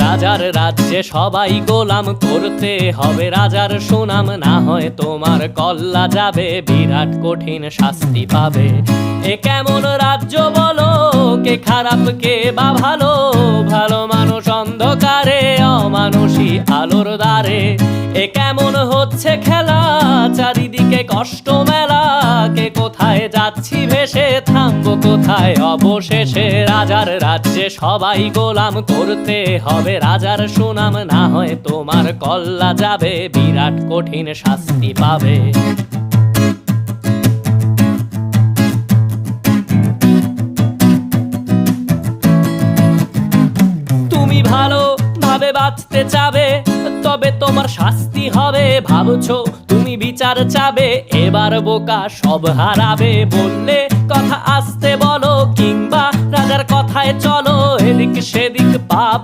রাজার রাজ্যে সবাই গোলাম, করতে হবে রাজার সুনাম, না হয় তোমার কল্লা যাবে, বিরাট কঠিন শাস্তি পাবে। এ কেমন রাজ্য বলো, কে খারাপ কে বা ভালো, ভালো মানুষ অন্ধকারে, অমানুষী আলোর দ্বারে। এ কেমন হচ্ছে খেলা, চারিদিকে কষ্ট মেলা, কে কোথায় যাচ্ছি ভেসে, থামবো কোথায় অবশেষে। রাজার রাজ্যে সবাই গোলাম, করতে হবে রাজার সুনাম, না হয় তোমার কল্লা যাবে, বিরাট কঠিন শাস্তি পাবে। তুমি ভালো ভাবে বাঁচতে চাবে, তবে তোমার শাস্তি হবে। ভাবছো তুমি বিচার চাবে, এবার বোকা সব হারাবে। বললে কথা আস্তে বলো, কিংবা রাজার কথায় চলো, এদিক সেদিক পাবা